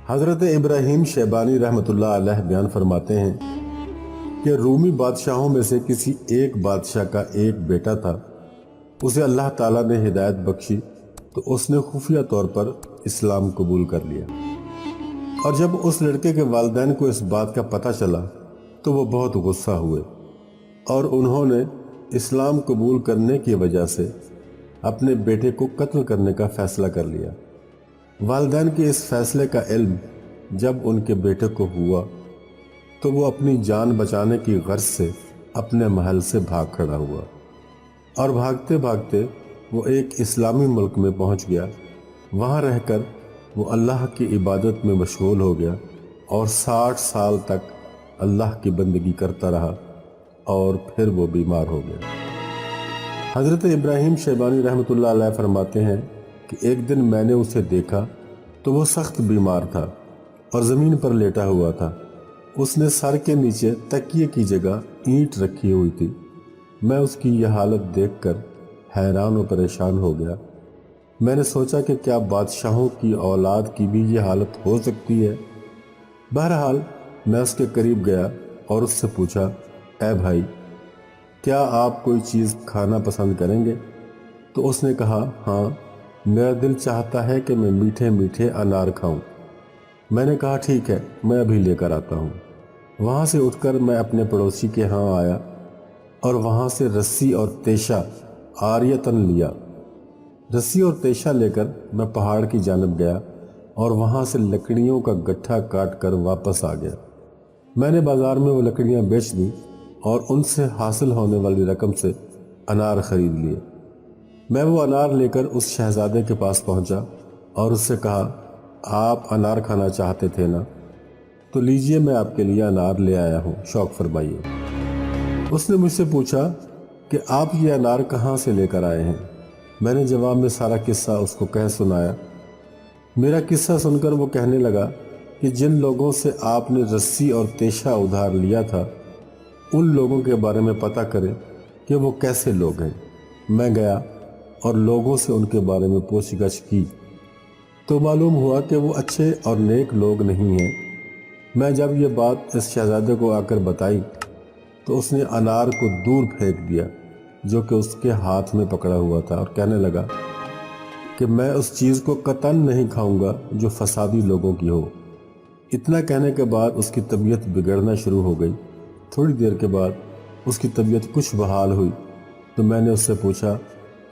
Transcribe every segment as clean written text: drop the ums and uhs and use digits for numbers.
حضرت ابراہیم شیبانی رحمۃ اللہ علیہ بیان فرماتے ہیں کہ رومی بادشاہوں میں سے کسی ایک بادشاہ کا ایک بیٹا تھا۔ اسے اللہ تعالیٰ نے ہدایت بخشی تو اس نے خفیہ طور پر اسلام قبول کر لیا، اور جب اس لڑکے کے والدین کو اس بات کا پتہ چلا تو وہ بہت غصہ ہوئے اور انہوں نے اسلام قبول کرنے کی وجہ سے اپنے بیٹے کو قتل کرنے کا فیصلہ کر لیا۔ والدین کے اس فیصلے کا علم جب ان کے بیٹے کو ہوا تو وہ اپنی جان بچانے کی غرض سے اپنے محل سے بھاگ کھڑا ہوا، اور بھاگتے بھاگتے وہ ایک اسلامی ملک میں پہنچ گیا۔ وہاں رہ کر وہ اللہ کی عبادت میں مشغول ہو گیا اور 60 سال تک اللہ کی بندگی کرتا رہا، اور پھر وہ بیمار ہو گیا۔ حضرت ابراہیم شیبانی رحمۃ اللہ علیہ فرماتے ہیں کہ ایک دن میں نے اسے دیکھا تو وہ سخت بیمار تھا اور زمین پر لیٹا ہوا تھا۔ اس نے سر کے نیچے تکیے کی جگہ اینٹ رکھی ہوئی تھی۔ میں اس کی یہ حالت دیکھ کر حیران و پریشان ہو گیا۔ میں نے سوچا کہ کیا بادشاہوں کی اولاد کی بھی یہ حالت ہو سکتی ہے؟ بہرحال میں اس کے قریب گیا اور اس سے پوچھا، اے بھائی، کیا آپ کوئی چیز کھانا پسند کریں گے؟ تو اس نے کہا، ہاں، میرا دل چاہتا ہے کہ میں میٹھے میٹھے انار کھاؤں۔ میں نے کہا، ٹھیک ہے، میں ابھی لے کر آتا ہوں۔ وہاں سے اٹھ کر میں اپنے پڑوسی کے ہاں آیا اور وہاں سے رسی اور تیشہ عاریتاً لیا۔ رسی اور تیشہ لے کر میں پہاڑ کی جانب گیا اور وہاں سے لکڑیوں کا گٹھا کاٹ کر واپس آ گیا۔ میں نے بازار میں وہ لکڑیاں بیچ دیں اور ان سے حاصل ہونے والی رقم سے انار خرید لیے۔ میں وہ انار لے کر اس شہزادے کے پاس پہنچا اور اس سے کہا، آپ انار کھانا چاہتے تھے نا؟ تو لیجئے، میں آپ کے لیے انار لے آیا ہوں، شوق فرمائیے۔ اس نے مجھ سے پوچھا کہ آپ یہ انار کہاں سے لے کر آئے ہیں؟ میں نے جواب میں سارا قصہ اس کو کہہ سنایا۔ میرا قصہ سن کر وہ کہنے لگا کہ جن لوگوں سے آپ نے رسی اور تیشہ ادھار لیا تھا ان لوگوں کے بارے میں پتہ کریں کہ وہ کیسے لوگ ہیں۔ میں گیا اور لوگوں سے ان کے بارے میں پوچھ گچھ کی تو معلوم ہوا کہ وہ اچھے اور نیک لوگ نہیں ہیں۔ میں جب یہ بات اس شہزادے کو آ کر بتائی تو اس نے انار کو دور پھینک دیا جو کہ اس کے ہاتھ میں پکڑا ہوا تھا، اور کہنے لگا کہ میں اس چیز کو قطعاً نہیں کھاؤں گا جو فسادی لوگوں کی ہو۔ اتنا کہنے کے بعد اس کی طبیعت بگڑنا شروع ہو گئی۔ تھوڑی دیر کے بعد اس کی طبیعت کچھ بحال ہوئی تو میں نے اس سے پوچھا،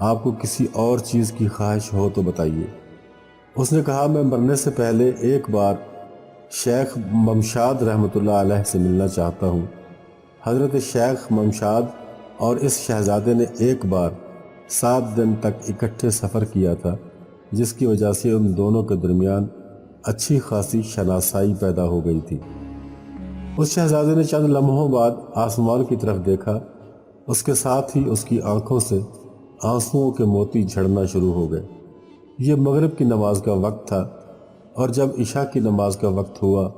آپ کو کسی اور چیز کی خواہش ہو تو بتائیے۔ اس نے کہا، میں مرنے سے پہلے ایک بار شیخ ممشاد رحمۃ اللہ علیہ سے ملنا چاہتا ہوں۔ حضرت شیخ ممشاد اور اس شہزادے نے ایک بار 7 دن تک اکٹھے سفر کیا تھا، جس کی وجہ سے ان دونوں کے درمیان اچھی خاصی شناسائی پیدا ہو گئی تھی۔ اس شہزادے نے چند لمحوں بعد آسمان کی طرف دیکھا، اس کے ساتھ ہی اس کی آنکھوں سے آنسوؤں کے موتی جھڑنا شروع ہو گئے۔ یہ مغرب کی نماز کا وقت تھا، اور جب عشاء کی نماز کا وقت ہوا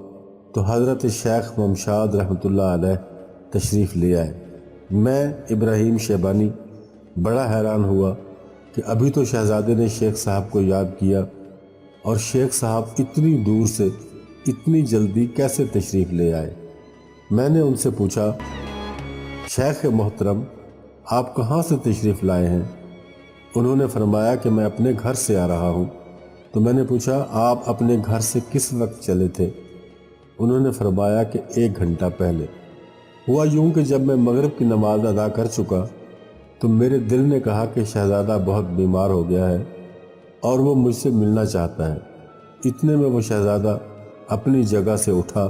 تو حضرت شیخ ممشاد رحمۃ اللہ علیہ تشریف لے آئے۔ میں ابراہیم شیبانی بڑا حیران ہوا کہ ابھی تو شہزادے نے شیخ صاحب کو یاد کیا، اور شیخ صاحب اتنی دور سے اتنی جلدی کیسے تشریف لے آئے؟ میں نے ان سے پوچھا، شیخ محترم، آپ کہاں سے تشریف لائے ہیں؟ انہوں نے فرمایا کہ میں اپنے گھر سے آ رہا ہوں۔ تو میں نے پوچھا، آپ اپنے گھر سے کس وقت چلے تھے؟ انہوں نے فرمایا کہ 1 گھنٹہ پہلے۔ ہوا یوں کہ جب میں مغرب کی نماز ادا کر چکا تو میرے دل نے کہا کہ شہزادہ بہت بیمار ہو گیا ہے اور وہ مجھ سے ملنا چاہتا ہے۔ اتنے میں وہ شہزادہ اپنی جگہ سے اٹھا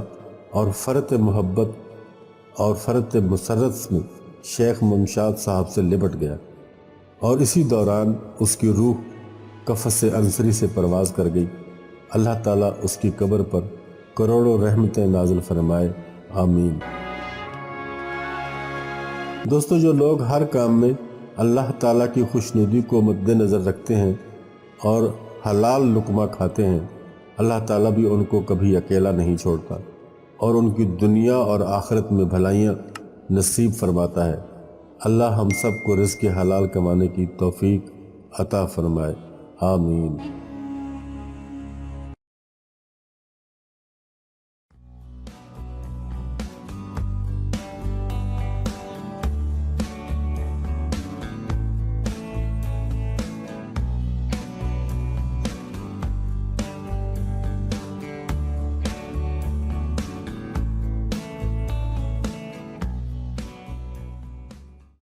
اور فرط محبت اور فرط مسرت میں شیخ ممشاد صاحب سے لپٹ گیا، اور اسی دوران اس کی روح قفس عنصری سے پرواز کر گئی۔ اللہ تعالیٰ اس کی قبر پر کروڑوں رحمتیں نازل فرمائے، آمین۔ دوستو، جو لوگ ہر کام میں اللہ تعالیٰ کی خوشنودی کو مد نظر رکھتے ہیں اور حلال لقمہ کھاتے ہیں، اللہ تعالیٰ بھی ان کو کبھی اکیلا نہیں چھوڑتا اور ان کی دنیا اور آخرت میں بھلائیاں نصیب فرماتا ہے۔ اللہ ہم سب کو رزق حلال کمانے کی توفیق عطا فرمائے، آمین۔